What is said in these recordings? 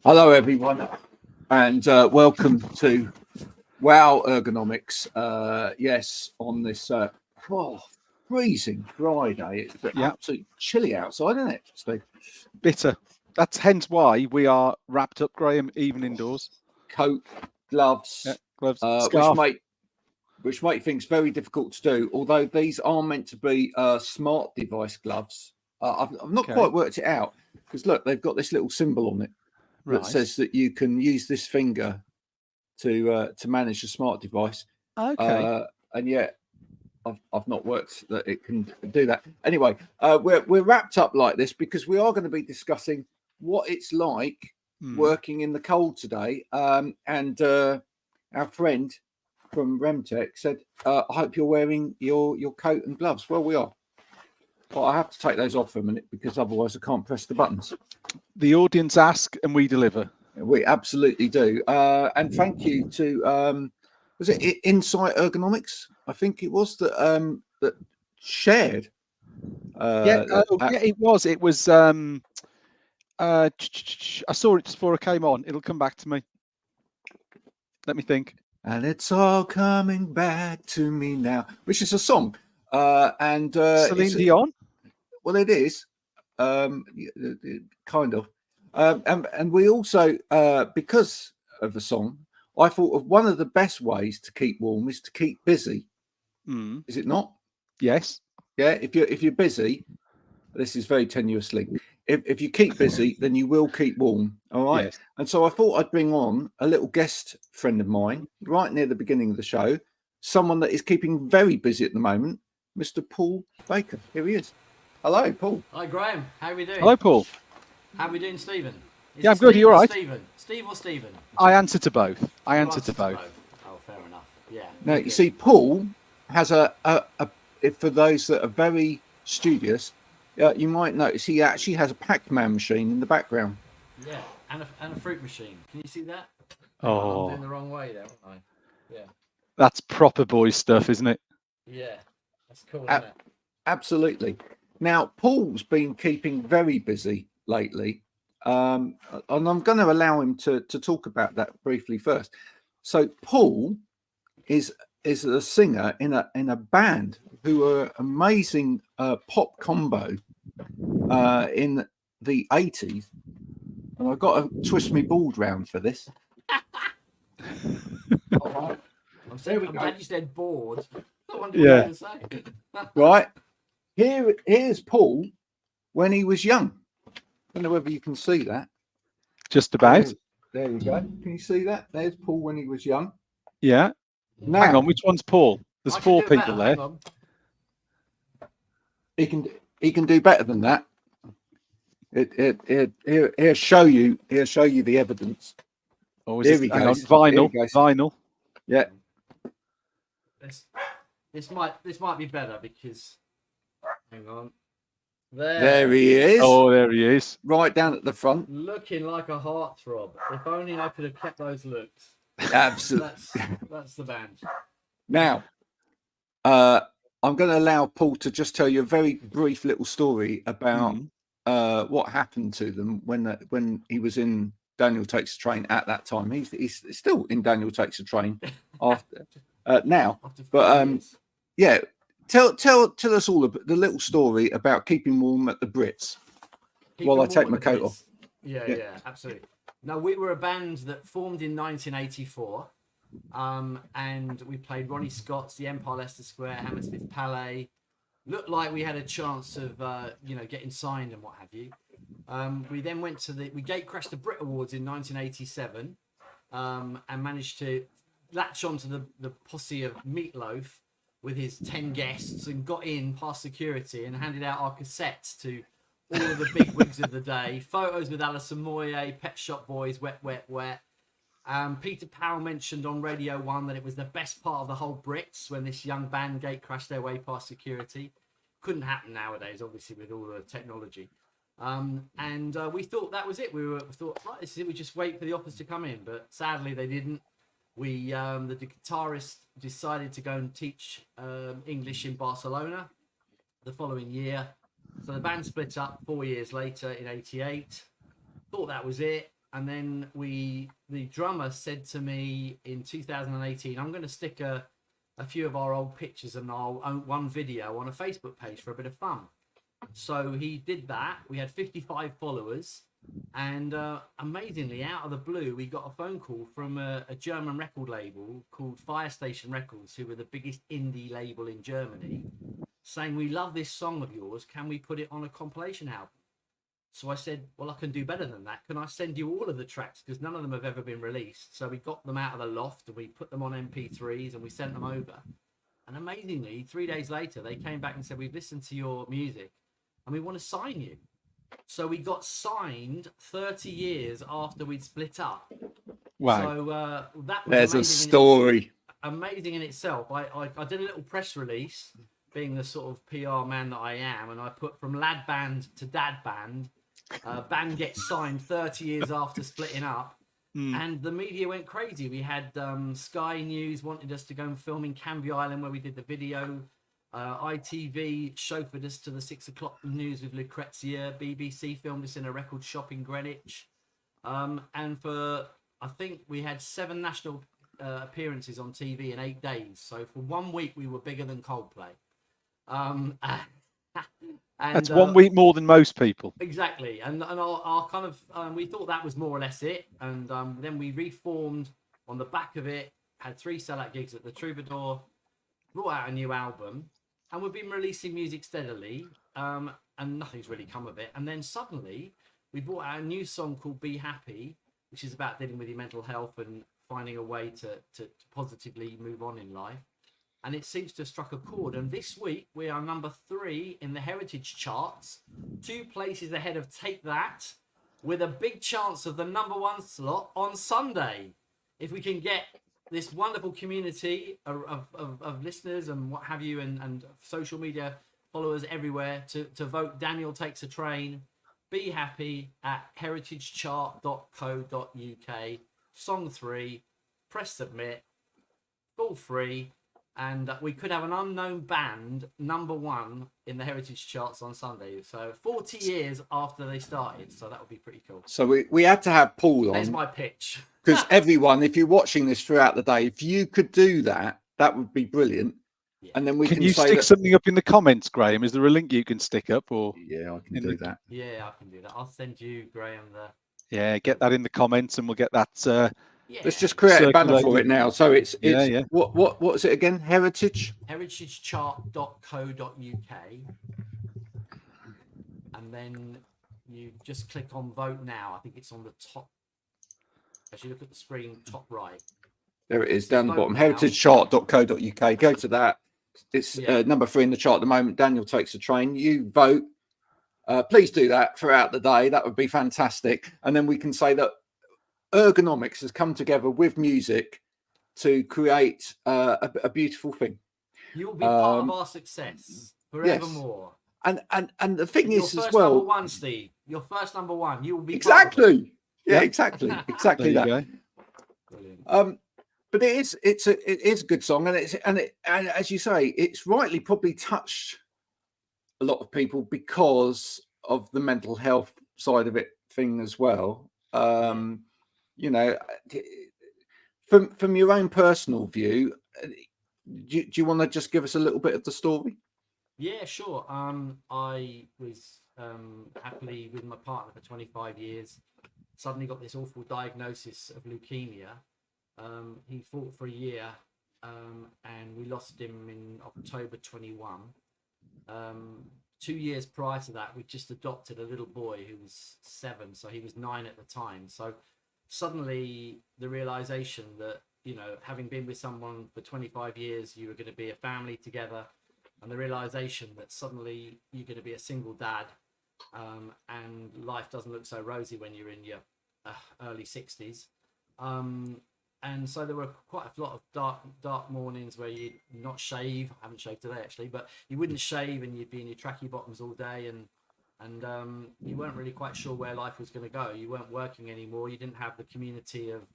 Hello, everyone, and welcome to Wow Ergonomics. Yes, on this freezing Friday. It's absolutely chilly outside, isn't it, Steve? Bitter. That's hence why we are wrapped up, Graham, even indoors. Coat, gloves, scarf. which make things very difficult to do. Although these are meant to be smart device gloves. I've not quite worked it out because look, they've got this little symbol on it that says that you can use this finger to manage a smart device. Okay. And yet I've not worked that it can do that. Anyway, we're wrapped up like this because we are going to be discussing what it's like working in the cold today. And our friend from Remtech said, I hope you're wearing your coat and gloves. Well, we are. But I have to take those off for a minute because otherwise I can't press the buttons. The audience ask and we deliver. We absolutely do. And thank you to was it Insight Ergonomics? I think it was that shared. It was. It was. I saw it just before I came on. It'll come back to me. Let me think. And it's all coming back to me now, which is a song. And Celine Dion. Well, it is kind of. And we also, because of the song, I thought of one of the best ways to keep warm is to keep busy. Is it not? Yes. Yeah. If you're busy, this is very tenuous link. If you keep busy, then you will keep warm. All right. Yes. And so I thought I'd bring on a little guest friend of mine right near the beginning of the show, someone that is keeping very busy at the moment, Mr. Paul Baker. Here he is. Hello, Paul. Hi, Graham. How are we doing? Hello, Paul. How are we doing, Stephen? Yeah, I'm good. Are you all right? Steve or Stephen? I answer to both. Oh, fair enough. Yeah. Now, you see, Paul has a for those that are very studious, you might notice he actually has a Pac-Man machine in the background. Yeah, and a fruit machine. Can you see that? Oh. I'm doing the wrong way there, aren't I? Yeah. That's proper boy stuff, isn't it? Yeah. That's cool, isn't it? Absolutely. Now, Paul's been keeping very busy lately, and I'm going to allow him to talk about that briefly first. So, Paul is a singer in a band who are amazing pop combo in the 80s, and I've got to twist my board round for this. All right. I'm glad you said bored. I wonder what you were going to say. Right. Here's Paul when he was young. I don't know whether you can see that. Just about. There you go. Can you see that? There's Paul when he was young. Yeah. Now, hang on, which one's Paul? There's 4 people there. He can do better than that. He'll show you the evidence. Oh, is it? Hang on, vinyl. Yeah. This might be better because hang on. There he is. Oh, there he is. Right down at the front. Looking like a heartthrob. If only I could have kept those looks. Absolutely. That's the band. Now, I'm going to allow Paul to just tell you a very brief little story about what happened to them when he was in Daniel Takes a Train at that time. He's still in Daniel Takes a Train after now. But yeah, tell us all the little story about keeping warm at the Brits while I take my coat off. Yeah, absolutely. No, we were a band that formed in 1984, and we played Ronnie Scott's The Empire, Leicester Square, Hammersmith Palais. Looked like we had a chance of getting signed and what have you. We then went to we gate crashed the Brit Awards in 1987, and managed to latch onto the posse of Meatloaf with his 10 guests and got in past security and handed out our cassettes to all of the big wigs of the day. Photos with Alison Moyet, Pet Shop Boys, Wet, Wet, Wet. Peter Powell mentioned on Radio 1 that it was the best part of the whole Brits when this young band gate crashed their way past security. Couldn't happen nowadays, obviously, with all the technology. And we thought that was it. We thought, right, this is it. We just wait for the offers to come in. But sadly, they didn't. The guitarist decided to go and teach English in Barcelona the following year. So the band split up 4 years later in '88. Thought that was it. And then the drummer said to me in 2018, I'm going to stick a few of our old pictures and our one video on a Facebook page for a bit of fun. So he did that. We had 55 followers. And amazingly, out of the blue, we got a phone call from a German record label called Fire Station Records, who were the biggest indie label in Germany, saying, we love this song of yours. Can we put it on a compilation album? So I said, well, I can do better than that. Can I send you all of the tracks? Because none of them have ever been released. So we got them out of the loft and we put them on MP3s and we sent them over. And amazingly, 3 days later, they came back and said, we've listened to your music and we want to sign you. So we got signed 30 years after we'd split up. Wow. So that was There's a story. Amazing in itself. I did a little press release, being the sort of PR man that I am, and I put from lad band to dad band. Band gets signed 30 years after splitting up. And the media went crazy. We had Sky News wanted us to go and film in Canvey Island where we did the video. ITV chauffeured us to the 6 o'clock news with Lucrezia. BBC filmed us in a record shop in Greenwich. And for, I think we had 7 national appearances on TV in 8 days. So for 1 week, we were bigger than Coldplay. And, that's 1 week more than most people. Exactly. And our kind of, we thought that was more or less it. And then we reformed on the back of it, had 3 sellout gigs at the Troubadour, brought out a new album. And we've been releasing music steadily, and nothing's really come of it. And then suddenly, we brought out a new song called Be Happy, which is about dealing with your mental health and finding a way to positively move on in life. And it seems to have struck a chord. And this week, we are number 3 in the Heritage charts, 2 places ahead of Take That, with a big chance of the number 1 slot on Sunday. If we can get this wonderful community of listeners and what have you, and social media followers everywhere to vote Daniel Takes a Train, Be Happy at heritagechart.co.uk, song 3, press submit, all free, and we could have an unknown band number 1 in the Heritage charts on Sunday. So 40 years after they started, so that would be pretty cool. So we had to have Paul on. There's my pitch. Because everyone, if you're watching this throughout the day, if you could do that, that would be brilliant. Yeah. And then we can you say stick something up in the comments, Graham? Is there a link you can stick up? Or yeah, I can do that. Yeah, I can do that. I'll send you, Graham, yeah, get that in the comments, and we'll get that. Yeah. Let's just create a banner for it now. So it's yeah. What is it again? Heritagechart.co.uk, and then you just click on vote now. I think it's on the top. As you look at the screen, top right. There it is, down the bottom. Heritagechart.co.uk. Go to that. It's number 3 in the chart at the moment. Daniel Takes a Train. You vote. Please do that throughout the day. That would be fantastic. And then we can say that Ergonomics has come together with music to create a beautiful thing. You will be part of our success forevermore. Yes. And the thing is as well, number 1, Steve. Your first number 1. You will be exactly. Yeah, exactly that. Go. But it is a good song, and as you say, it's rightly probably touched a lot of people because of the mental health side of it thing as well. You know, from your own personal view, do you want to just give us a little bit of the story? Yeah, sure. I was happily with my partner for 25 years. Suddenly got this awful diagnosis of leukemia. He fought for a year, and we lost him in October 21. 2 years prior to that, we just adopted a little boy who was 7, so he was 9 at the time. So suddenly the realization that, you know, having been with someone for 25 years, you were going to be a family together, and the realization that suddenly you're going to be a single dad, and life doesn't look so rosy when you're in your early 60s. And so there were quite a lot of dark mornings where you'd not shave. I haven't shaved today, actually, but you wouldn't shave and you'd be in your tracky bottoms all day, and you weren't really quite sure where life was going to go. You weren't working anymore. You didn't have the community of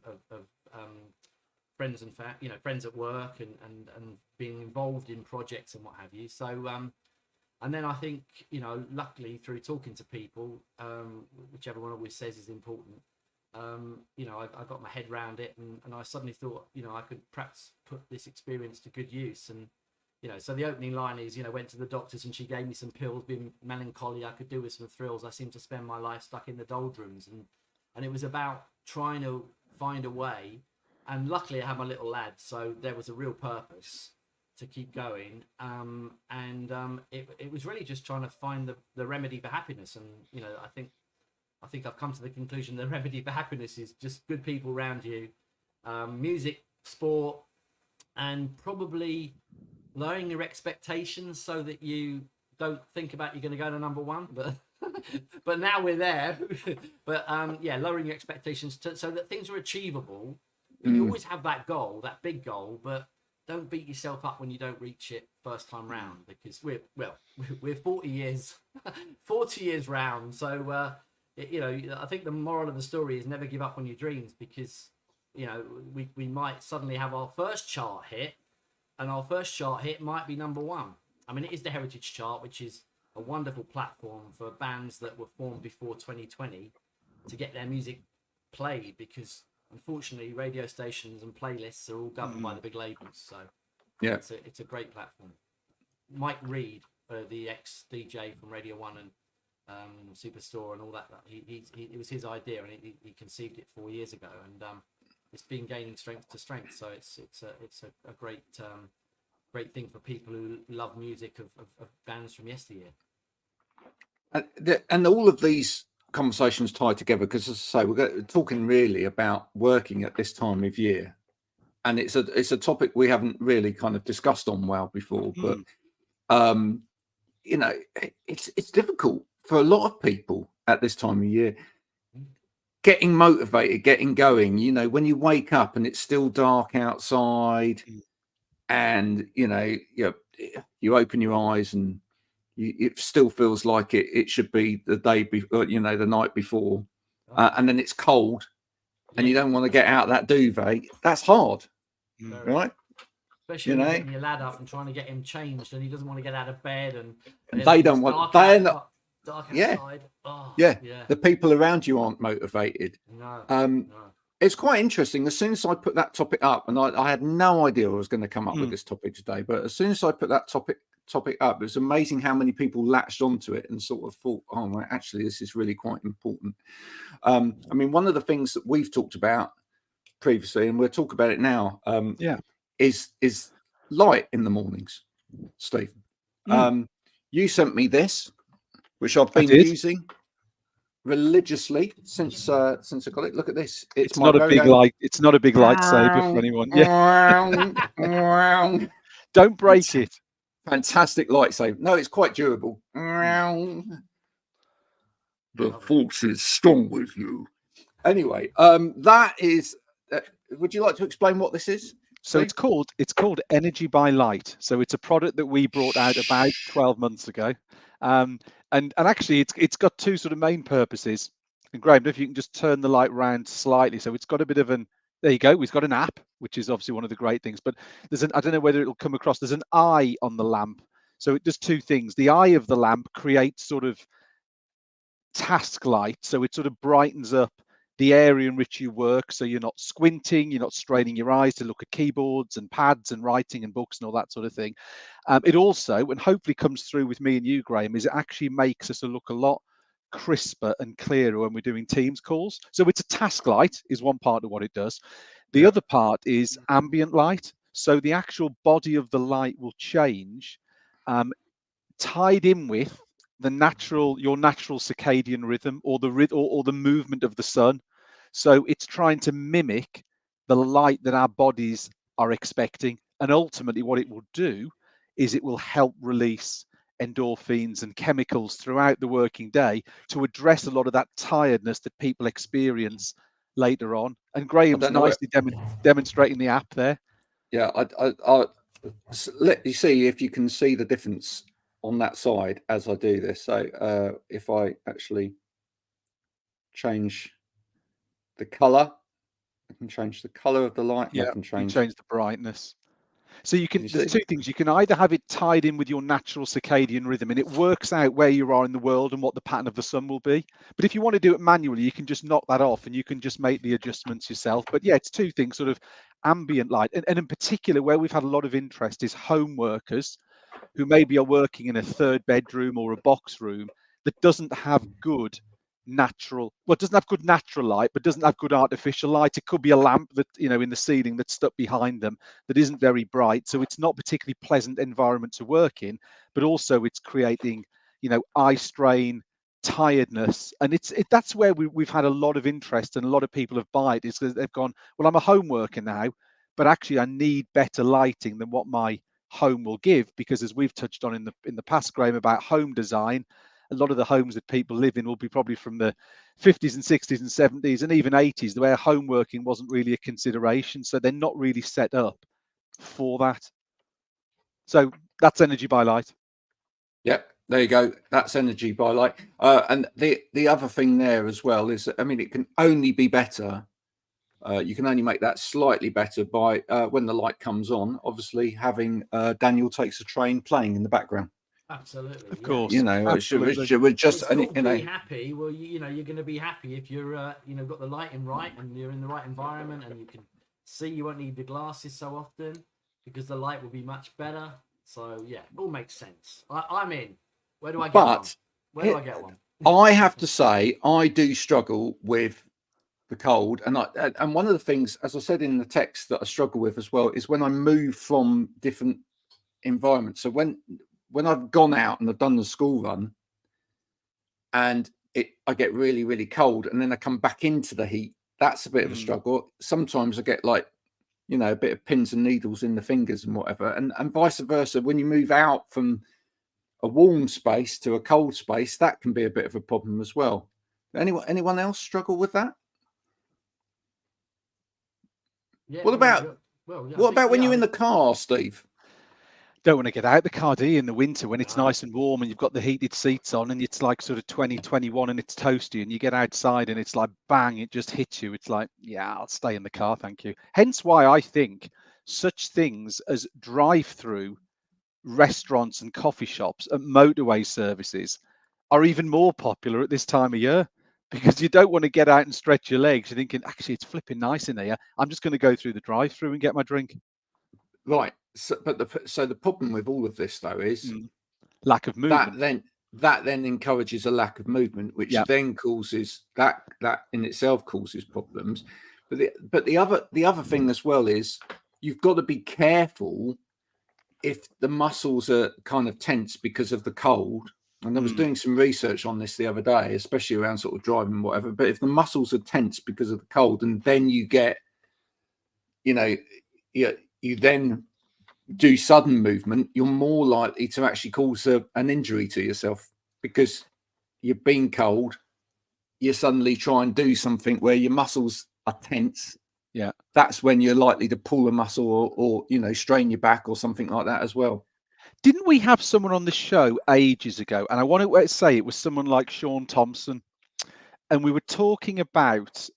friends and friends at work and being involved in projects and what have you. So and then I think, you know, luckily through talking to people, whichever one always says is important, you know, I got my head around it, and I suddenly thought, you know, I could perhaps put this experience to good use. And you know, so the opening line is, you know, went to the doctors and she gave me some pills, being melancholy, I could do with some thrills. I seem to spend my life stuck in the doldrums. And it was about trying to find a way. And luckily I had my little lad, so there was a real purpose to keep going. It was really just trying to find the remedy for happiness. And, you know, I think I've come to the conclusion the remedy for happiness is just good people around you, music, sport, and probably lowering your expectations so that you don't think about you're going to go to number one, but now we're there. But yeah, lowering your expectations so that things are achievable. You always have that goal, that big goal, but don't beat yourself up when you don't reach it first time round, because we're 40 years round. So you know, I think the moral of the story is never give up on your dreams, because you know, we might suddenly have our first chart hit. And our first chart hit might be number one. I mean, it is the Heritage Chart, which is a wonderful platform for bands that were formed before 2020 to get their music played, because unfortunately radio stations and playlists are all governed by the big labels. So yeah, it's a great platform. Mike Reed, the ex-DJ from Radio 1 and Superstore and all that, it was his idea, and he conceived it 4 years ago, and it's been gaining strength to strength. So it's a great thing for people who love music of bands from yesteryear. And all of these conversations tie together, because, as I say, we're talking really about working at this time of year, and it's a topic we haven't really kind of discussed on Wow before. But you know, it's difficult for a lot of people at this time of year. Getting motivated, getting going, you know, when you wake up and it's still dark outside, and you know, you open your eyes and it still feels like it should be the day before, you know, the night before, and then it's cold, and you don't want to get out that duvet. That's hard, right? Especially when you're getting your lad up and trying to get him changed, and he doesn't want to get out of bed, and they don't want. They're not. Dark outside. Yeah. The people around you aren't motivated. No. It's quite interesting. As soon as I put that topic up, and I had no idea I was going to come up with this topic today, but as soon as I put that topic up, it was amazing how many people latched onto it and sort of thought, oh, well, actually, this is really quite important. I mean, one of the things that we've talked about previously, and we'll talk about it now, is light in the mornings, Steve. You sent me this, which I've been using religiously since I got it. Look at this. It's not a big light. It's not a big lightsaber for anyone. Yeah. Don't break it. Fantastic lightsaber. No, it's quite durable. The force is strong with you. Anyway, that is. Would you like to explain what this is? So it's called Energy by Light. So it's a product that we brought out about 12 months ago. And actually it's got two sort of main purposes. And Graham, if you can just turn the light round slightly. So it's got a bit of there you go. We've got an app, which is obviously one of the great things, but I don't know whether it'll come across. There's an eye on the lamp. So it does two things. The eye of the lamp creates sort of task light. So it sort of brightens up the area in which you work, so you're not squinting, you're not straining your eyes to look at keyboards and pads and writing and books and all that sort of thing. It also, and hopefully comes through with me and you, Graham, is it actually makes us look a lot crisper and clearer when we're doing Teams calls. So it's a task light is one part of what it does. The other part is ambient light. So the actual body of the light will change, tied in with your natural circadian rhythm, or the movement of the sun. So it's trying to mimic the light that our bodies are expecting. And ultimately what it will do is it will help release endorphins and chemicals throughout the working day to address a lot of that tiredness that people experience later on. And Graham's nicely demonstrating the app there. Yeah, I'll let you see if you can see the difference on that side as I do this. So if I actually change the color, I can change the color of the light. Yeah, I can change the brightness. So there's two things. You can either have it tied in with your natural circadian rhythm, and it works out where you are in the world and what the pattern of the sun will be. But if you want to do it manually, you can just knock that off and you can just make the adjustments yourself. But yeah, it's two things, sort of ambient light. And in particular, where we've had a lot of interest is home workers who maybe are working in a third bedroom or a box room that doesn't have good natural, well, it doesn't have good natural light, but doesn't have good artificial light. It could be a lamp that, in the ceiling that's stuck behind them that isn't very bright. So it's not particularly pleasant environment to work in, but also it's creating, eye strain, tiredness. And that's where we've had a lot of interest, and a lot of people have bought it, is because they've gone, well, I'm a home worker now, but actually I need better lighting than what my home will give, because as we've touched on in the past, Graham, about home design, a lot of the homes that people live in will be probably from the 50s and 60s and 70s and even 80s, where home working wasn't really a consideration. So they're not really set up for that. So that's energy by light. Yep, there you go. That's energy by light. And the other thing there as well is, it can only be better. You can only make that slightly better by when the light comes on, obviously having Daniel Takes a Train playing in the background. Absolutely, of course. We're just be happy. Well, you're going to be happy if you're got the lighting right and you're in the right environment and you can see. You won't need the glasses so often because the light will be much better. So yeah, it all makes sense. I'm in. Where do I get one? Where do I get one? I have to say, I do struggle with the cold, and one of the things, as I said in the text, that I struggle with as well is when I move from different environments. So when I've gone out and I've done the school run and I get really, really cold and then I come back into the heat, that's a bit of a struggle. Sometimes I get like, a bit of pins and needles in the fingers and whatever. And vice versa, when you move out from a warm space to a cold space, that can be a bit of a problem as well. Anyone else struggle with that? Yeah, what about when you're in the car, Steve? Don't want to get out the car, do you, in the winter when it's nice and warm and you've got the heated seats on and it's like sort of 20, 21 and it's toasty, and you get outside and it's like bang, it just hits you. It's like, yeah, I'll stay in the car, thank you. Hence why I think such things as drive-through restaurants and coffee shops and motorway services are even more popular at this time of year, because you don't want to get out and stretch your legs. You're thinking, actually, it's flipping nice in here. I'm just going to go through the drive-through and get my drink. Right. So the problem with all of this though is lack of movement. That then encourages a lack of movement, which then causes that in itself causes problems. But the other thing as well is you've got to be careful if the muscles are kind of tense because of the cold. And I was doing some research on this the other day, especially around sort of driving and whatever. But if the muscles are tense because of the cold, and then you get, you then do sudden movement, you're more likely to actually cause an injury to yourself, because you've been cold, you suddenly try and do something where your muscles are tense. Yeah, that's when you're likely to pull a muscle or strain your back or something like that as well. Didn't we have someone on the show ages ago, and I want to say it was someone like Sean Thompson, and we were talking about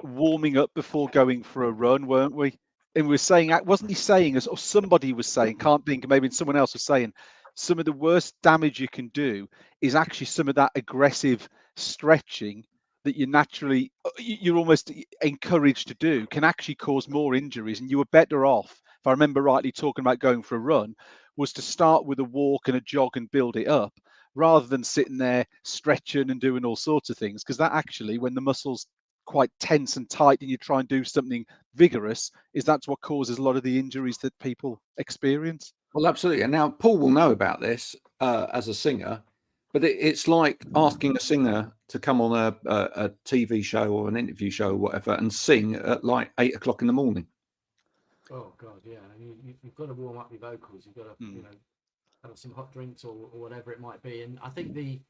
warming up before going for a run, weren't we? And we were saying, wasn't he saying, or somebody was saying, can't think, maybe someone else was saying, some of the worst damage you can do is actually some of that aggressive stretching that you're almost encouraged to do can actually cause more injuries. And you were better off, if I remember rightly, talking about going for a run, was to start with a walk and a jog and build it up, rather than sitting there stretching and doing all sorts of things. Because that actually, when the muscles quite tense and tight and you try and do something vigorous, that's what causes a lot of the injuries that people experience. Well, absolutely. And now Paul will know about this as a singer, but it's like asking a singer to come on a TV show or an interview show or whatever and sing at like 8 o'clock in the morning. Oh God, yeah. You've got to warm up your vocals. You've got to have some hot drinks or whatever it might be. And I think the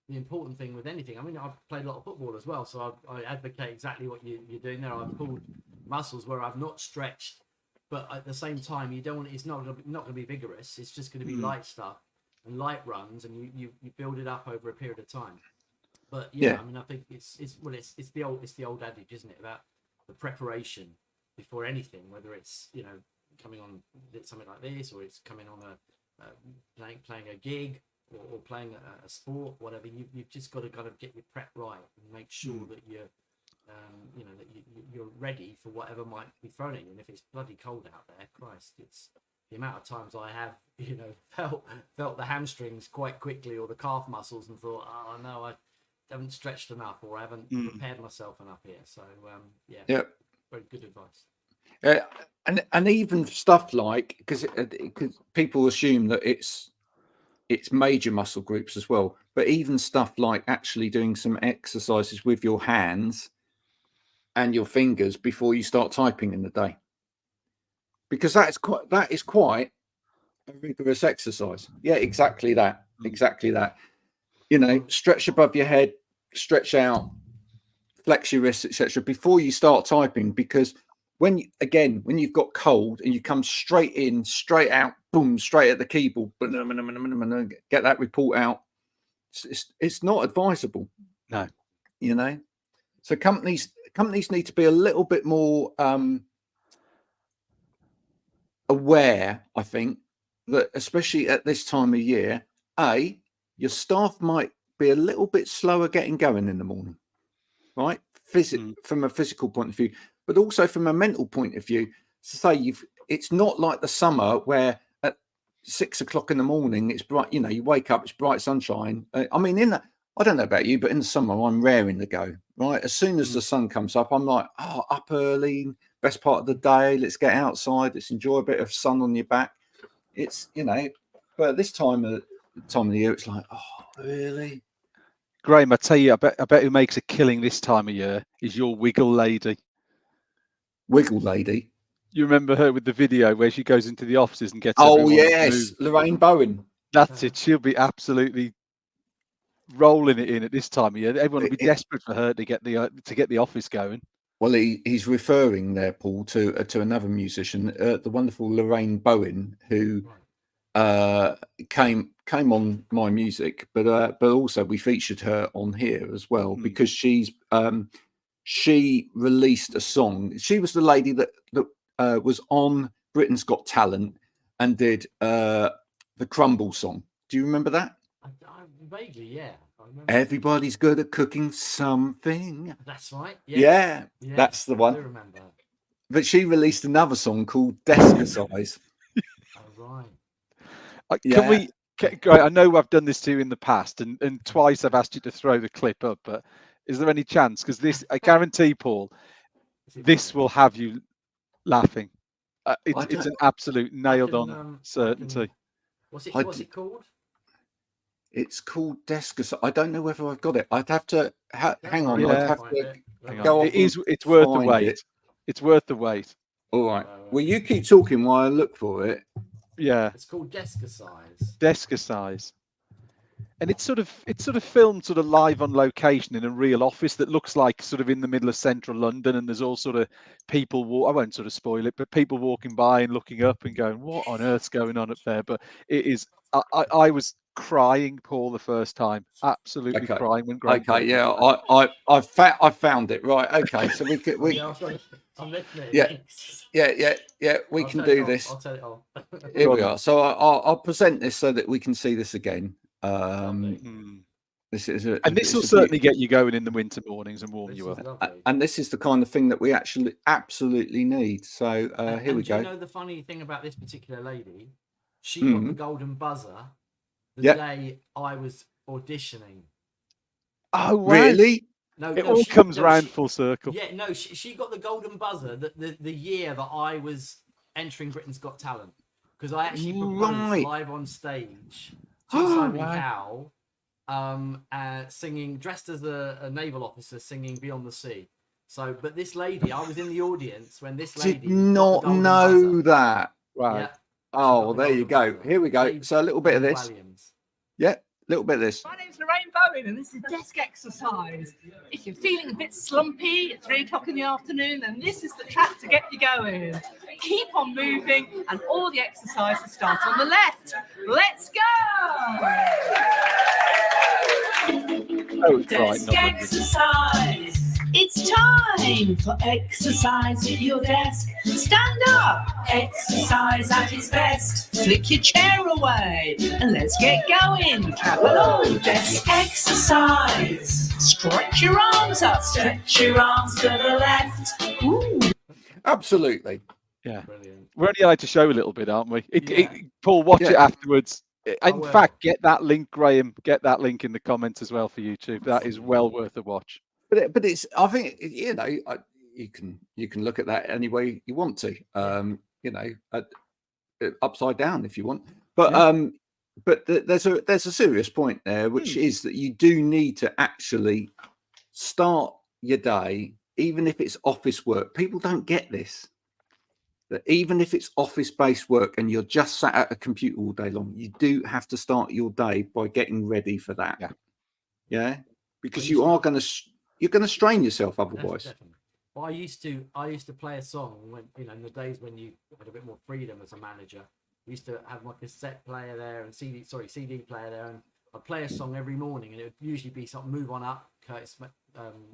important thing with anything, I've played a lot of football as well, so I advocate exactly what you're doing there. I've pulled muscles where I've not stretched, but at the same time, you don't want it's not going to be vigorous. It's just going to be light stuff and light runs, and you build it up over a period of time. But I think it's the old adage, isn't it, about the preparation before anything, whether it's coming on something like this, or it's coming on playing a gig, or playing a sport, whatever. You've just got to kind of get your prep right and make sure that you're you're ready for whatever might be thrown at you. And if it's bloody cold out there, Christ, it's the amount of times I have, felt the hamstrings quite quickly, or the calf muscles, and thought, oh no, I haven't stretched enough, or I haven't prepared myself enough here. So yeah, very good advice. And even stuff like, because people assume that it's major muscle groups as well, but even stuff like actually doing some exercises with your hands and your fingers before you start typing in the day, because that is quite a rigorous exercise. Yeah, exactly that. Stretch above your head, stretch out, flex your wrists, etc., before you start typing, because when you've got cold and you come straight in, straight out, boom, straight at the keyboard, get that report out, it's not advisable. No. So companies need to be a little bit more aware, I think, that especially at this time of year, your staff might be a little bit slower getting going in the morning, right? From a physical point of view, but also from a mental point of view. So say it's not like the summer where at 6 o'clock in the morning it's bright. You wake up, it's bright sunshine. I mean, I don't know about you, but in the summer I'm raring to go. Right, as soon as the sun comes up, I'm like, up early, best part of the day. Let's get outside. Let's enjoy a bit of sun on your back. It's but at this time of the year, it's like, oh, really? Graham, I tell you, I bet who makes a killing this time of year is your wiggle lady. Wiggle lady. You remember her with the video where she goes into the offices and gets. Oh yes, Lorraine Bowen. That's it. She'll be absolutely rolling it in at this time of year. Everyone will be desperate for her to get the office going. Well, he's referring there, Paul, to another musician, the wonderful Lorraine Bowen, who came on My Music, but also we featured her on here as well, because she released a song. She was the lady that was on Britain's Got Talent and did the Crumble song. Do you remember that? Vaguely, yeah. Everybody's good at cooking something. That's right. Yeah, that's the one. I do remember. But she released another song called Descasize. Oh, right. I know I've done this to you in the past, and twice I've asked you to throw the clip up, but is there any chance? Because this, I guarantee, Paul, this will have you laughing. It's an absolute nailed-on certainty. What's it called? It's called Descasize. I don't know whether I've got it. I'd have to hang on. Yeah. I'd have to go on. It's worth the wait. It's worth the wait. All right. Well, you keep talking while I look for it. Yeah. It's called Descasize. Descasize. And it's sort of filmed sort of live on location in a real office that looks like sort of in the middle of central London, and there's all sort of people I won't sort of spoil it, but people walking by and looking up and going, what on earth's going on up there? But it is I was crying, Paul, the first time, absolutely crying when Greg. I found it. Right, okay, so we I'm listening. Yeah, we can do this. I'll tell it all. Here we are. So I'll present this so that we can see this again. This will certainly get you going in the winter mornings and warm you up. And this is the kind of thing that we actually absolutely need. So here we go. You know the funny thing about this particular lady? She got the golden buzzer the day I was auditioning. Oh, wow. Really? No, it all comes round full circle. Yeah, no, she got the golden buzzer the year that I was entering Britain's Got Talent, because I actually proposed live on stage to Simon Cowell, singing, dressed as a naval officer, singing Beyond the Sea. So, but this lady, I was in the audience when this lady did not know that. Wow. Yeah. Oh, well, there you go. Here we go. So a little bit of this. Yeah, a little bit of this. My name's Lorraine Bowen, and this is desk exercise. If you're feeling a bit slumpy at 3 o'clock in the afternoon, then this is the track to get you going. Keep on moving, and all the exercises start on the left. Let's go! Oh, desk exercise. It's time for exercise at your desk. Stand up, exercise at its best. Flick your chair away and let's get going. Clap along, desk exercise. Stretch your arms up, stretch your arms to the left. Ooh. Absolutely. Yeah. Brilliant. We're only allowed to show a little bit, aren't we? Yeah. Paul, watch Yeah. it afterwards. In will. fact, get that link, Graham. Get that link in the comments as well for YouTube. That is well worth a watch. But it's, I think, you know, you can look at that any way you want to. You know, upside down if you want. But there's a serious point there, which is that you do need to actually start your day, even if it's office work. People don't get this. That even if it's office-based work and you're just sat at a computer all day long, you do have to start your day by getting ready for that. Yeah, because you're going to strain yourself otherwise. Definitely. Well, I used to play a song when, you know, in the days when you had a bit more freedom as a manager. I used to have my cassette player there and CD player there, and I'd play a song every morning, and it would usually be something, Move On Up, Curtis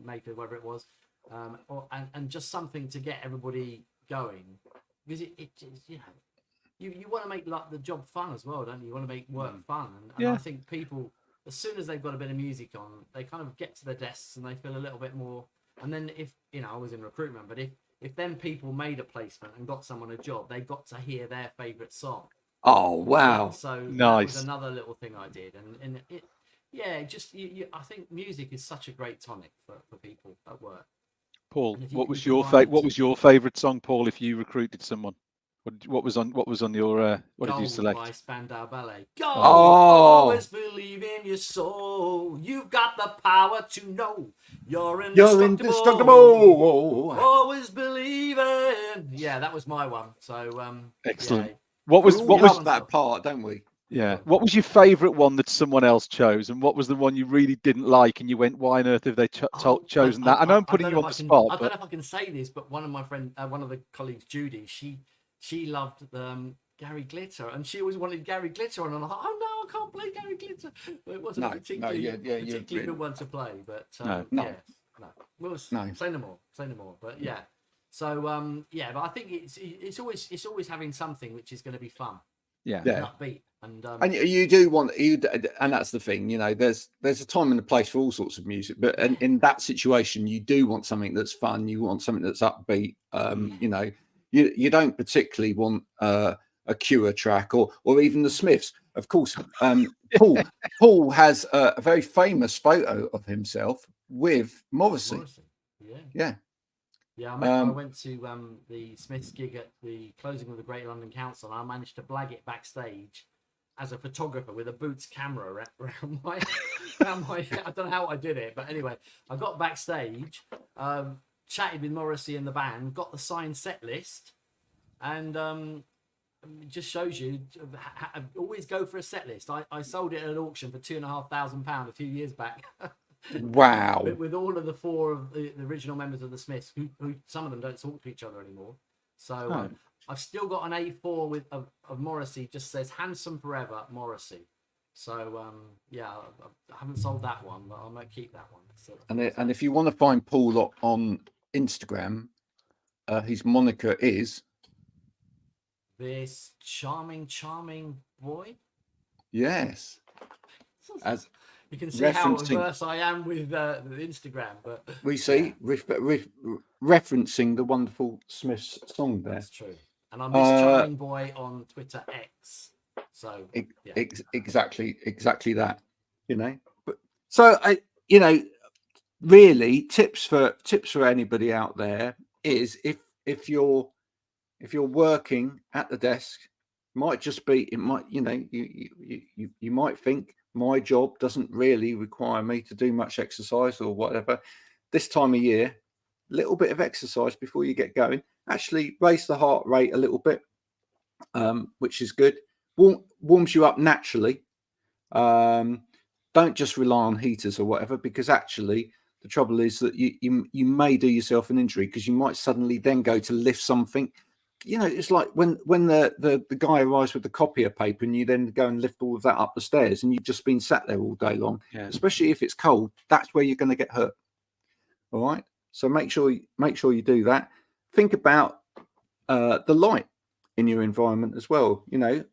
Mayfield, whatever it was, and just something to get everybody going, because it you know, you want to make like the job fun as well, don't you? You want to make work fun, and I think people, as soon as they've got a bit of music on, they kind of get to their desks and they feel a little bit more. And then if, you know, I was in recruitment, but if then people made a placement and got someone a job, they got to hear their favorite song. Oh, wow. So Nice. That was another little thing I did. And it, yeah, just, I think music is such a great tonic for people at work. Paul, And if you what can was your combine what was your favorite song, Paul, if you recruited someone? What was on your what did you Gold select? by Spandau Ballet. Gold. Oh. Always believe in your soul. You've got the power to know you're indestructible. Always believe in. Yeah, that was my one. So Excellent. Yeah. What was that part, don't we? Yeah. What was your favourite one that someone else chose, and what was the one you really didn't like, and you went, "Why on earth have they chosen that?" I know I'm putting you on the spot. I don't know if I can say this, but one of my friends, one of the colleagues, Judy, she loved Gary Glitter, and she always wanted Gary Glitter, and I'm like, oh no, I can't play Gary Glitter. But it wasn't a particularly good one to play. But We'll say no more. But yeah. So but I think it's always having something which is going to be fun. Yeah. Upbeat. And you do want and that's the thing, you know, there's a time and a place for all sorts of music, but in that situation you do want something that's fun, you want something that's upbeat. You know, you don't particularly want a Cure track or even the Smiths, of course. Paul has a very famous photo of himself with Morrissey. Yeah. I went to the Smiths gig at the closing of the Great London Council, and I managed to blag it backstage as a photographer with a Boots camera around my I don't know how I did it, but anyway, I got backstage, chatted with Morrissey and the band, got the signed set list, and it just shows you always go for a set list. I sold it at an auction for £2,500 a few years back. Wow. with all of the four of the original members of the Smiths, who some of them don't talk to each other anymore. So I've still got an A4 of Morrissey, just says "Handsome Forever, Morrissey." So I haven't sold that one, but I might keep that one. So, and if you want to find Paul on Instagram, his moniker is this charming boy. Yes. As you can see how averse I am with Instagram, but we see referencing the wonderful Smiths song there. That's true. And I'm this charming boy on Twitter X. So exactly that, you know. But so you know, really tips for anybody out there is if you're working at the desk, you might think my job doesn't really require me to do much exercise or whatever. This time of year, a little bit of exercise before you get going actually raise the heart rate a little bit, which is good. Warms you up naturally. Don't just rely on heaters or whatever, because actually the trouble is that you may do yourself an injury, because you might suddenly then go to lift something. You know, it's like when the guy arrives with the copier paper and you then go and lift all of that up the stairs and you've just been sat there all day long, especially if it's cold, that's where you're going to get hurt. All right. So make sure you do that. Think about the light in your environment as well. You know,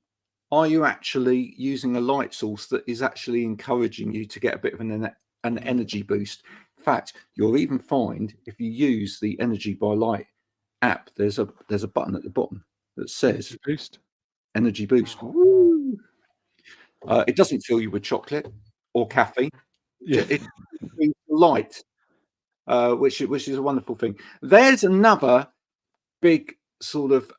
are you actually using a light source that is actually encouraging you to get a bit of an energy boost? In fact, you'll even find if you use the Energy by Light app, there's a button at the bottom that says energy boost. Woo! It doesn't fill you with chocolate or caffeine. Yeah. It brings light, which is a wonderful thing. There's another big sort of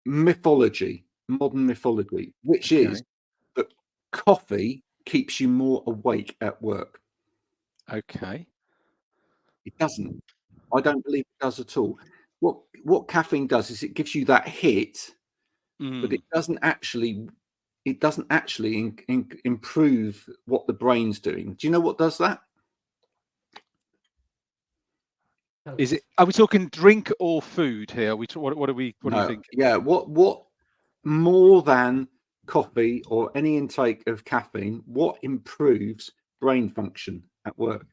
modern mythology, which is that coffee keeps you more awake at work. Okay. It doesn't. I don't believe it does at all. What caffeine does is it gives you that hit, but it doesn't actually improve what the brain's doing. Do you know what does that? Is it? Are we talking drink or food here? What are we? What do you think? Yeah. What more than coffee or any intake of caffeine? What improves brain function at work?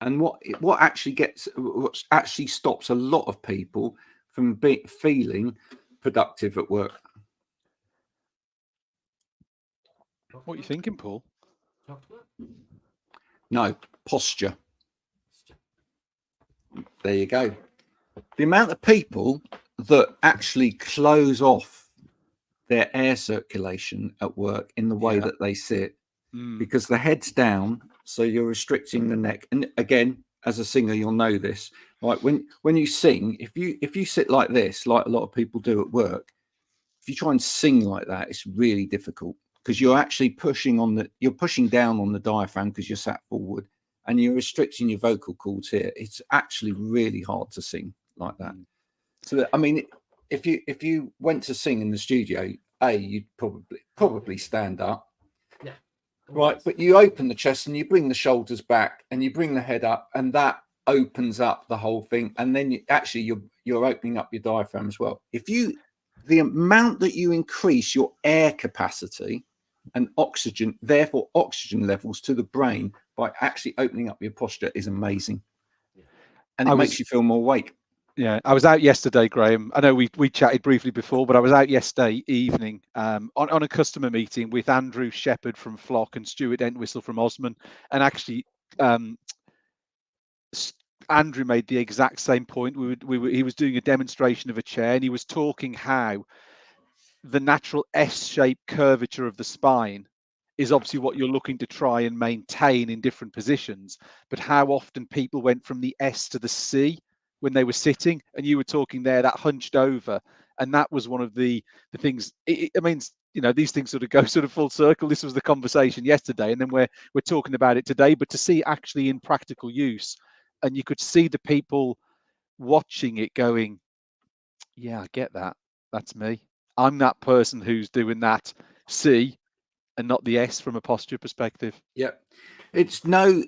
And what actually stops a lot of people from feeling productive at work? What are you thinking, Paul? Chocolate? No, posture. There you go. The amount of people that actually close off their air circulation at work in the way that they sit, because the head's down, so you're restricting the neck. And again, as a singer, you'll know this. Like when you sing, if you sit like this, like a lot of people do at work, if you try and sing like that, it's really difficult because you're actually pushing down on the diaphragm because you're sat forward and you're restricting your vocal cords here. It's actually really hard to sing like that. So I mean, if you went to sing in the studio, you'd probably stand up. Yeah. Right, but you open the chest and you bring the shoulders back and you bring the head up, and that opens up the whole thing. And then you're opening up your diaphragm as well. The amount that you increase your air capacity and oxygen levels to the brain by actually opening up your posture is amazing, and it makes you feel more awake. Yeah, I was out yesterday, Graham. I know we chatted briefly before, but I was out yesterday evening on a customer meeting with Andrew Shepherd from Flock and Stuart Entwistle from Osman. And actually, Andrew made the exact same point. He was doing a demonstration of a chair, and he was talking how the natural S-shaped curvature of the spine is obviously what you're looking to try and maintain in different positions, but how often people went from the S to the C when they were sitting, and you were talking there that hunched over, and that was one of the things. I mean, you know, these things sort of go full circle. This was the conversation yesterday, and then we're talking about it today. But to see actually in practical use, and you could see the people watching it going, yeah, I get that. That's me. I'm that person who's doing that C and not the S from a posture perspective. Yeah. It's no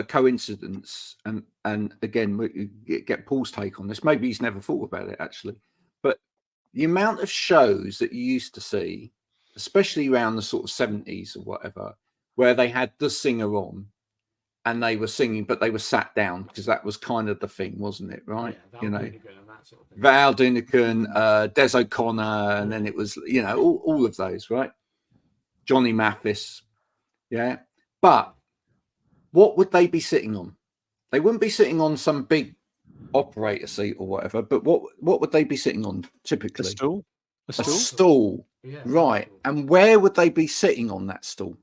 coincidence, and again, we get Paul's take on this. Maybe he's never thought about it actually, but the amount of shows that you used to see, especially around the sort of 70s or whatever, where they had the singer on and they were singing, but they were sat down because that was kind of the thing, wasn't it? Right? Yeah, you know, that sort of thing. Val Doonican, Des O'Connor, and then it was, you know, all of those, right? Johnny Mathis, yeah. But what would they be sitting on? They wouldn't be sitting on some big operator seat or whatever. But what would they be sitting on typically? A stool. A stool. Yeah, right. And where would they be sitting on that stool?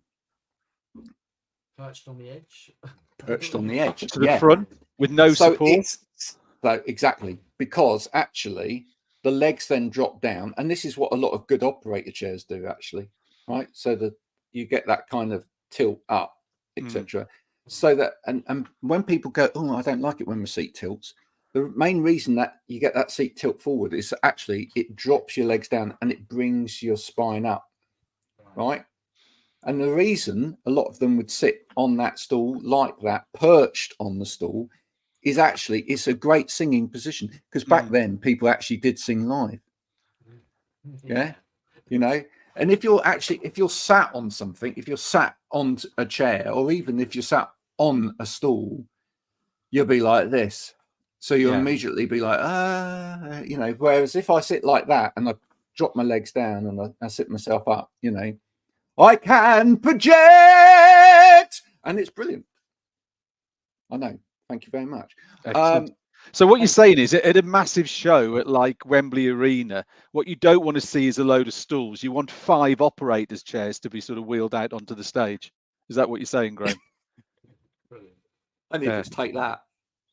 Perched on the edge. Perched on the edge. To the front with no support. So exactly, because actually the legs then drop down, and this is what a lot of good operator chairs do actually, right? So that you get that kind of tilt up, etc. So that and when people go, oh, I don't like it when my seat tilts, the main reason that you get that seat tilt forward is actually it drops your legs down and it brings your spine up, right? And the reason a lot of them would sit on that stool like that, perched on the stool, is actually it's a great singing position, because back then people actually did sing live. Yeah, you know. And if you're sat on something, if you're sat on a chair, or even if you're sat on a stool, you'll be like this. So you'll Yeah. immediately be like, you know, whereas if I sit like that and I drop my legs down and I sit myself up, you know, I can project, and it's brilliant. I know. Thank you very much. Excellent. So what you're saying is, at a massive show at like Wembley Arena, what you don't want to see is a load of stools. You want 5 operators' chairs to be sort of wheeled out onto the stage. Is that what you're saying, Graham? Brilliant. Only if it's Take That.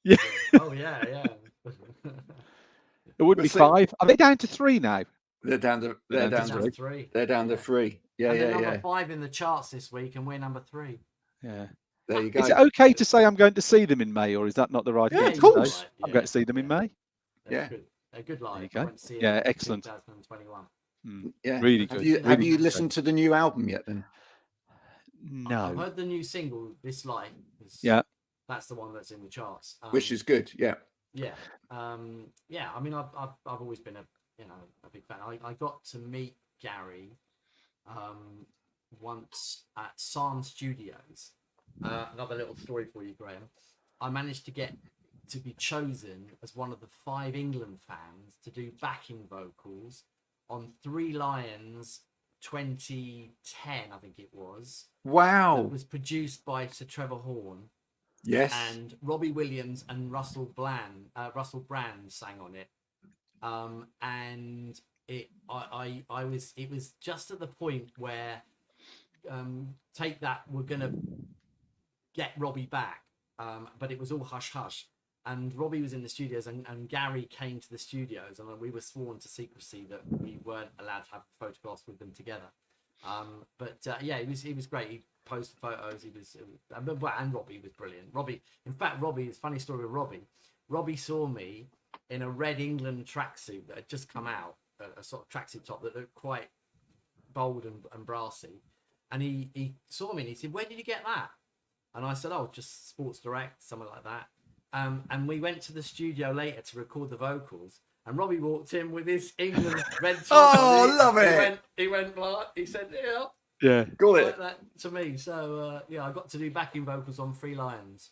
Yeah. Oh yeah. It wouldn't be 5. Are they down to 3 now? They're down to They're down to 3. They're down to 3. Yeah, and they're yeah, number 5 in the charts this week, and we're number 3. Yeah. There you go. Is it okay to say I'm going to see them in May, or is that not the right Yeah, thing of to course. say? I'm going to see them in May. Yeah. A good live. There you go. I went to see Yeah, them in excellent. 2021. Yeah. Really good. Have you listened to the new album yet then? No. I've heard the new single, This Light. Yeah. That's the one that's in the charts. Which is good. Yeah. Yeah. Yeah. I mean, I've always been a big fan. I got to meet Gary once at Psalm Studios. Another little story for you, Graham. I managed to get to be chosen as one of the 5 England fans to do backing vocals on Three Lions 2010, I think it was. Wow. It was produced by Sir Trevor Horn. Yes. And Robbie Williams and Russell Brand sang on it. And it was just at the point where Take That were gonna get Robbie back, but it was all hush hush, and Robbie was in the studios, and Gary came to the studios, and we were sworn to secrecy that we weren't allowed to have photographs with them together. But yeah, he was great. He posted photos. And Robbie was brilliant. Robbie's funny story with Robbie. Robbie saw me in a red England tracksuit that had just come out, a sort of tracksuit top that looked quite bold and brassy. And he saw me and he said, "Where did you get that?" And I said, "Oh, just Sports Direct, something like that." And we went to the studio later to record the vocals. And Robbie walked in with his England red top. Oh, love it. He went like, he said, Yeah. Got like it. that to me. So yeah, I got to do backing vocals on Three Lions.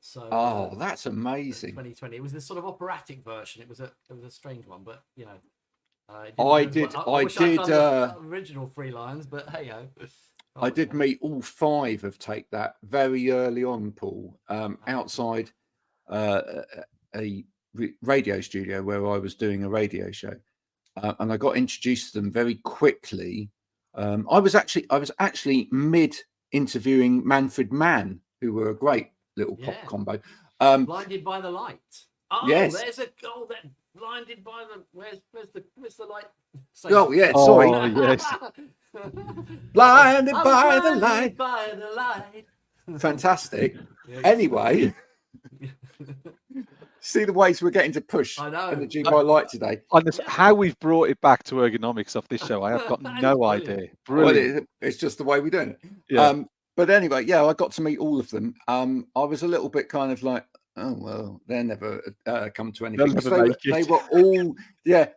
So that's amazing. 2020. It was this sort of operatic version. It was a strange one, but you know. I did the original Three Lions, but hey ho. I did meet all 5 of Take That very early on, Paul, outside a radio studio where I was doing a radio show, and I got introduced to them very quickly. I was actually mid interviewing Manfred Mann, who were a great little pop combo. Blinded by the Light. Oh, yes. There's that blinded by the where's the light? Oh yeah, sorry. Oh yes. Blinded by the light. By the light. Fantastic. Yeah, Anyway, see the ways we're getting to push I know. energy by light today. How we've brought it back to ergonomics off this show, I have got no idea. Brilliant. Well, it's just the way we're doing it. Yeah. But anyway, yeah, I got to meet all of them. I was a little bit kind of like, oh well, they'll never come to anything.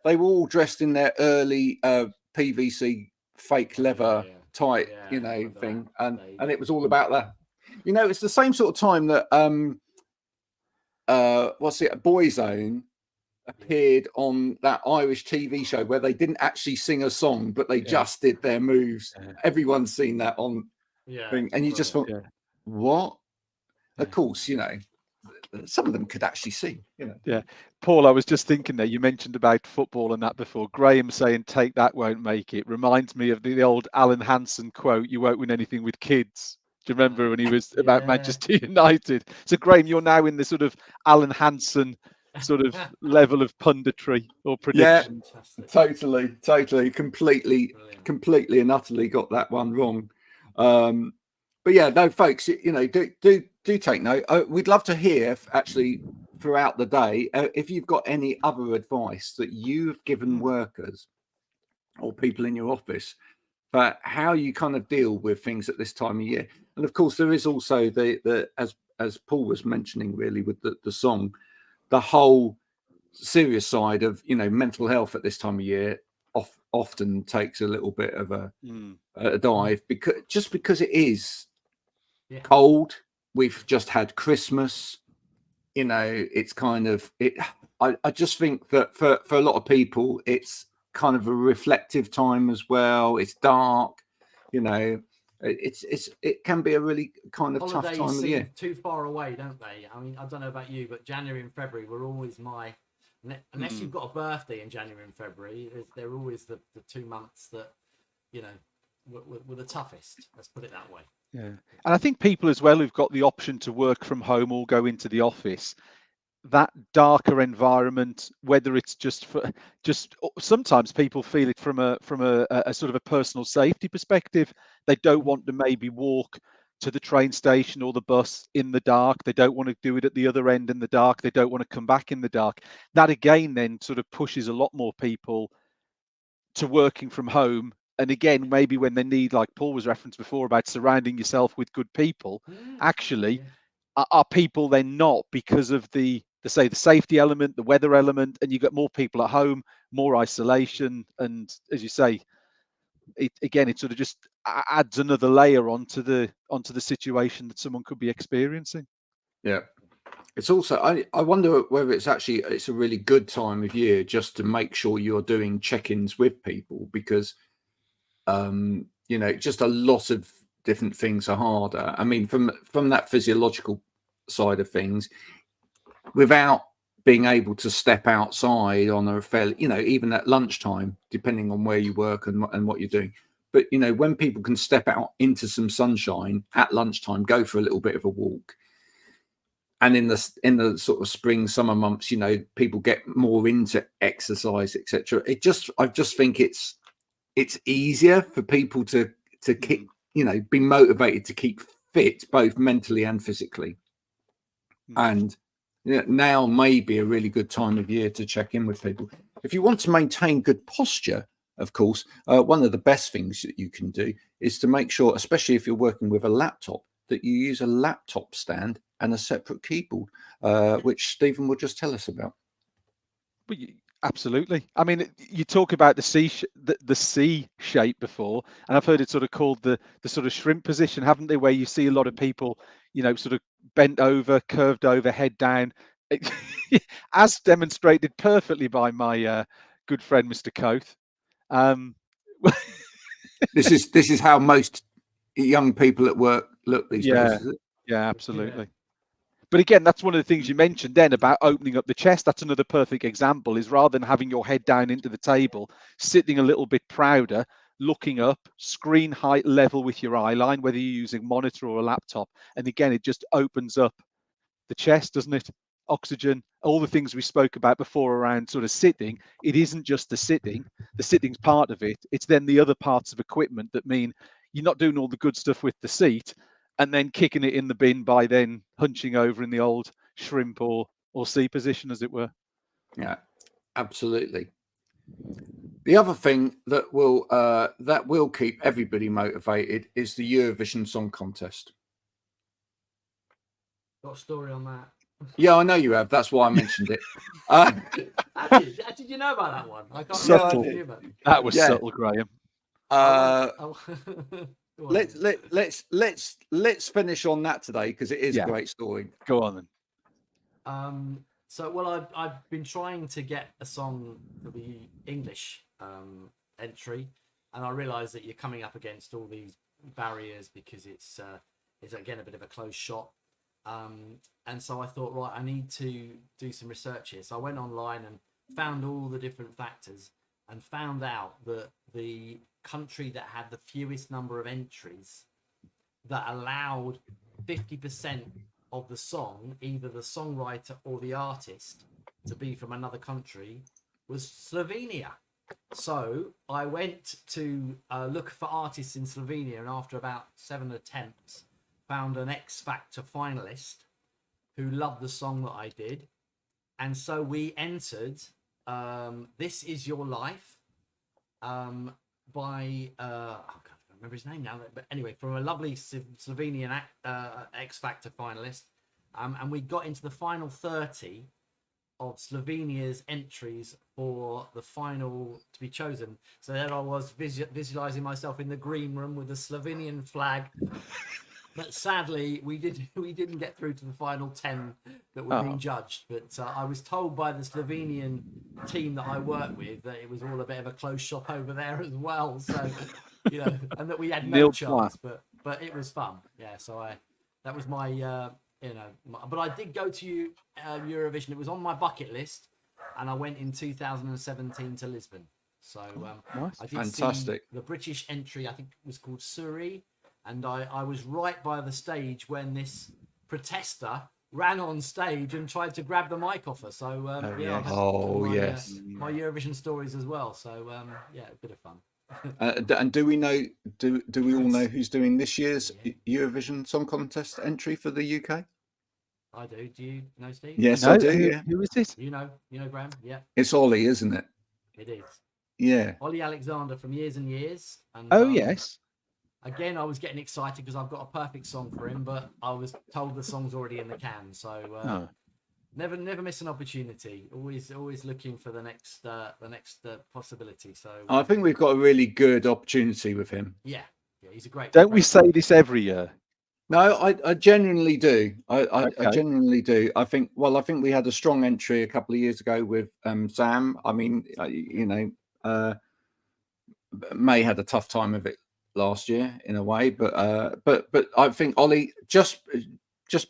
They were all dressed in their early PVC fake leather tight, thing, and it was all about that. You know, it's the same sort of time that Boyzone appeared on that Irish TV show where they didn't actually sing a song, but they just did their moves. Everyone's seen that on thing, and you just thought, what? Of course, some of them could actually sing. Yeah, Paul, I was just thinking there. You mentioned about football and that before. Graham saying "Take That won't make it" reminds me of the old Alan Hansen quote: "You won't win anything with kids." Do you remember when he was about Manchester United? So Graham, you're now in the sort of Alan Hansen sort of level of punditry or prediction. Yeah, totally, completely and utterly got that one wrong. But yeah, no, folks, do take note. We'd love to hear actually throughout the day if you've got any other advice that you've given workers or people in your office for how you kind of deal with things at this time of year. And of course, there is also the as Paul was mentioning, really, with the song, the whole serious side of mental health at this time of year often takes a little bit of a dive because it is cold, we've just had Christmas. You know, it's kind of it. I just think that for a lot of people, it's kind of a reflective time as well. It's dark, you know. It can be a really kind of tough Holidays time of the year. seem too far away, don't they? I mean, I don't know about you, but January and February were always unless you've got a birthday in January and February, they're always the 2 months that, you know, were the toughest. Let's put it that way. Yeah, and I think people as well who've got the option to work from home or go into the office, that darker environment, whether it's just sometimes people feel it from a sort of a personal safety perspective. They don't want to maybe walk to the train station or the bus in the dark. They don't want to do it at the other end in the dark. They don't want to come back in the dark. That again then sort of pushes a lot more people to working from home. And again, maybe when they need, like Paul was referenced before about surrounding yourself with good people, actually are people then not, because of the safety element, the weather element, and you get more people at home, more isolation, and as you say, it sort of just adds another layer onto the situation that someone could be experiencing. Yeah. It's also, I wonder whether it's a really good time of year just to make sure you're doing check-ins with people, because you know, just a lot of different things are harder. I mean, from that physiological side of things, without being able to step outside on a fairly, you know, even at lunchtime, depending on where you work and what you're doing. But, you know, when people can step out into some sunshine at lunchtime, go for a little bit of a walk. And in the sort of spring, summer months, you know, people get more into exercise, etc. I just think it's easier for people to keep, you know, be motivated to keep fit, both mentally and physically. And you know, now may be a really good time of year to check in with people. If you want to maintain good posture, of course, one of the best things that you can do is to make sure, especially if you're working with a laptop, that you use a laptop stand and a separate keyboard, which Stephen will just tell us about. Absolutely. I mean, you talk about the C shape before, and I've heard it sort of called the sort of shrimp position, haven't they? Where you see a lot of people, you know, sort of bent over, curved over, head down, as demonstrated perfectly by my good friend Mr. Coath. This is how most young people at work look these days, is it? Yeah, absolutely. Yeah. But again, that's one of the things you mentioned then about opening up the chest. That's another perfect example, is rather than having your head down into the table, sitting a little bit prouder, looking up, screen height level with your eye line, whether you're using monitor or a laptop. And again, it just opens up the chest, doesn't it? Oxygen, all the things we spoke about before around sort of sitting. It isn't just the sitting's part of it. It's then the other parts of equipment that mean you're not doing all the good stuff with the seat and then kicking it in the bin by then hunching over in the old shrimp or C position, as it were. Yeah, absolutely. The other thing that will keep everybody motivated is the Eurovision Song Contest. Got a story on that? Yeah, I know you have. That's why I mentioned it. Did you know about that one? I can't subtle. remember. That was subtle, Graham. Let's finish on that today, because it is a great story. Go on then. So, well, I've been trying to get a song for the English entry, and I realise that you're coming up against all these barriers because it's again a bit of a closed shop. And so I thought, right, I need to do some research here. So I went online and found all the different factors and found out that the country that had the fewest number of entries that allowed 50% of the song, either the songwriter or the artist, to be from another country was Slovenia. So I went to look for artists in Slovenia, and after about 7 attempts, found an X Factor finalist who loved the song that I did. And so we entered This Is Your Life by, I can't remember his name now, but anyway, from a lovely Slovenian X Factor finalist. And we got into the final 30 of Slovenia's entries for the final to be chosen. So there I was visualizing myself in the green room with the Slovenian flag But sadly, we didn't get through to the final 10 that were being judged. But I was told by the Slovenian team that I work with that it was all a bit of a close shop over there as well. So, and that we had no chance. But it was fun. Yeah. So that was my but I did go to Eurovision. It was on my bucket list, and I went in 2017 to Lisbon. So nice. I did Fantastic. see the British entry. I think it was called Surrey. And I was right by the stage when this protester ran on stage and tried to grab the mic off her. So my Eurovision stories as well. So a bit of fun. And do we know? Do we all know who's doing this year's Eurovision Song Contest entry for the UK? I do. Do you know, Steve? Yes, I do. Yeah. Who is it? You know, Graham. Yeah. It's Ollie, isn't it? It is. Yeah. Ollie Alexander from Years and Years. And, yes. Again, I was getting excited because I've got a perfect song for him, but I was told the song's already in the can. So never miss an opportunity. Always looking for the next possibility. So I think we've got a really good opportunity with him. Yeah, he's a great. Don't we say this every year? No, I genuinely do. I Okay. genuinely do. I think we had a strong entry a couple of years ago with Sam. I mean, May had a tough time of it last year in a way, but I think Ollie, just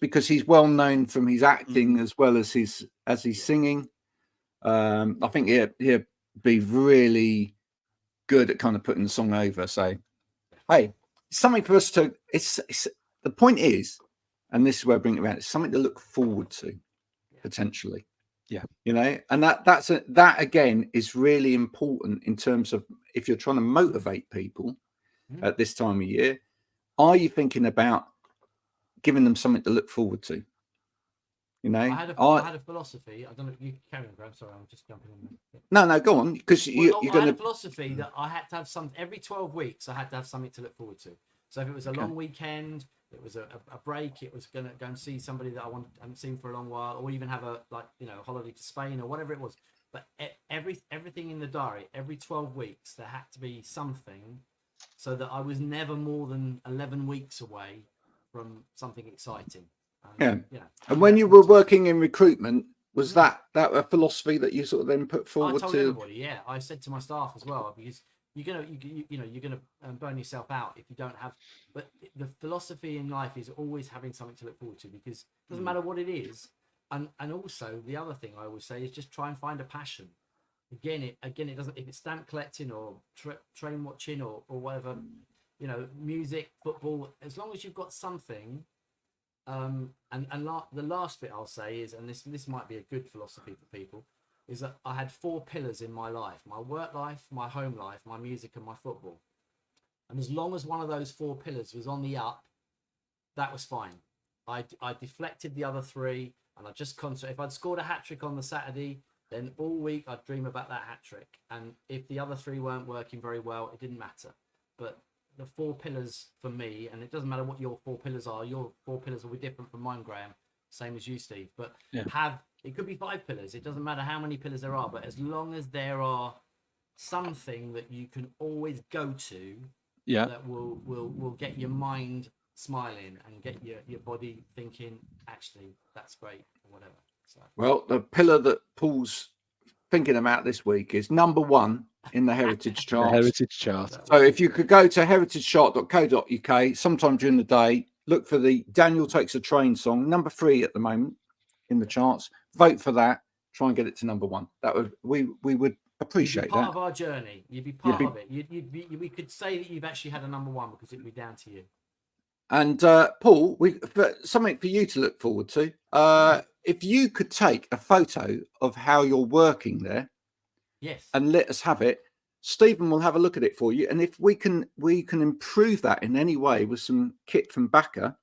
because he's well known from his acting as well as his singing, I think he'll be really good at kind of putting the song over. So hey, something for us to it's the point is, and this is where I bring it around, it's something to look forward to potentially. Yeah. And that again is really important in terms of if you're trying to motivate people at this time of year. Are you thinking about giving them something to look forward to? I had a philosophy. I don't know. You carry on, Graham. Sorry, I'm just jumping in there. No, go on, because you're going to. I had a philosophy that I had to have every 12 weeks. I had to have something to look forward to. So if it was a long weekend, it was a break. It was going to go and see somebody that I haven't seen for a long while, or even have a holiday to Spain or whatever it was. But everything in the diary, every 12 weeks, there had to be something, so that I was never more than 11 weeks away from something exciting. And when you were working in recruitment, was that a philosophy that you sort of then put forward I told to everybody? Yeah, I said to my staff as well, because you're gonna burn yourself out if you don't have. But the philosophy in life is always having something to look forward to, because it doesn't matter what it is. And also the other thing I always say is just try and find a passion. Again, it doesn't, if it's stamp collecting or train watching or whatever, music, football, as long as you've got something. The last bit I'll say is, and this might be a good philosophy for people, is that I had 4 pillars in my life: my work life, my home life, my music, and my football. And as long as one of those 4 pillars was on the up, that was fine. I deflected the other 3, and I just concentrated. If I'd scored a hat-trick on the Saturday, then all week I'd dream about that hat-trick. And if the other 3 weren't working very well, it didn't matter. But the 4 pillars for me, and it doesn't matter what your 4 pillars are, your 4 pillars will be different from mine, Graham, same as you, Steve, but it could be 5 pillars. It doesn't matter how many pillars there are, but as long as there are something that you can always go to, that will get your mind smiling and get your body thinking, actually, that's great, or whatever. So. Well, the pillar that Paul's thinking about this week is number 1 in the heritage chart. Heritage chart. So if you could go to heritagechart.co.uk sometime during the day, look for the Daniel Takes a Train song, number 3 at the moment in the charts. Vote for that. Try and get it to number 1. That would we would appreciate that. Part of our journey. You'd be part of it. We could say that you've actually had a number 1, because it'd be down to you. And Paul, something for you to look forward to. If you could take a photo of how you're working there, and let us have it, Stephen will have a look at it for you. And if we can improve that in any way with some kit from Backer,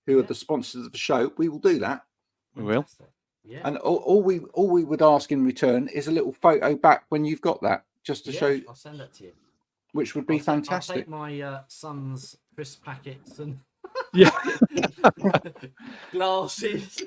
who are the sponsors of the show, we will do that. We will. Yeah. And all we would ask in return is a little photo back when you've got that, just to show. I'll send that to you. Which would be fantastic. I'll take my son's crisp packets and Yeah. Glasses.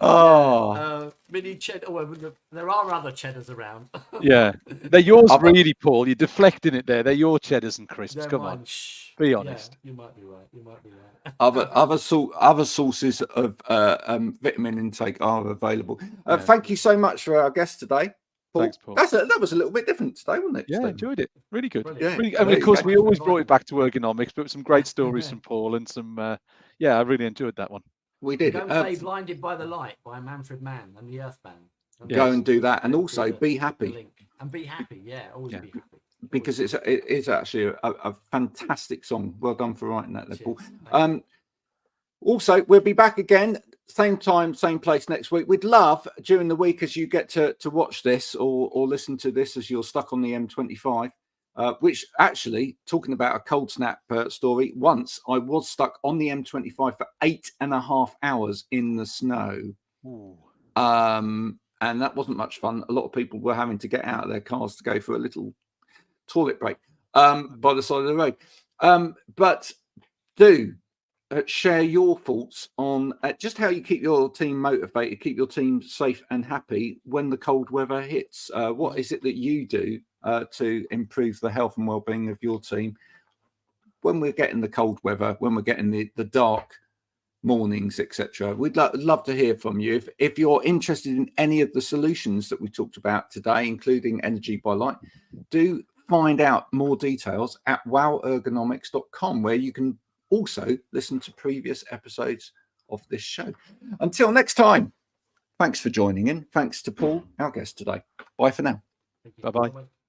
Oh, Mini cheddar. Well, there are other cheddars around. Yeah. They're yours, Other- really, Paul. You're deflecting it there. They're your cheddars and crisps. They're Come mine. on. Shh. Be Yeah, honest. you might be right. You might be right. other sources of vitamin intake are available. Yeah. Thank you so much for our guest today, Paul. Thanks, Paul. That was a little bit different today, wasn't it? Yeah, Stephen? enjoyed it. Really good. Brilliant. Yeah. Really, I mean, There of you course, go. we always brought it back to ergonomics, but some great stories from Paul and some, yeah, I really enjoyed that one. We did. Go and play Blinded by the Light by Manfred Mann and the Earth Band. Go and do that, and also The be happy, link. And be happy. Yeah, always Yeah. be happy. because it is actually a fantastic song. Well done for writing that there, Paul. Cheers. Also, we'll be back again, same time, same place next week. We'd love during the week, as you get to watch this or listen to this as you're stuck on the M25, which actually, talking about a cold snap story, once I was stuck on the M25 for 8.5 hours in the snow. Ooh. And that wasn't much fun. A lot of people were having to get out of their cars to go for a little toilet break by the side of the road. But do share your thoughts on just how you keep your team motivated, keep your team safe and happy when the cold weather hits. What is it that you do to improve the health and well-being of your team when we're getting the cold weather, when we're getting the dark mornings, etc.? We'd love to hear from you. If you're interested in any of the solutions that we talked about today, including Energy by Light, do find out more details at wellbeing.com, where you can also listen to previous episodes of this show. Until next time, thanks for joining in. Thanks to Paul, our guest today. Bye for now. Thank you. Bye-bye. Bye-bye.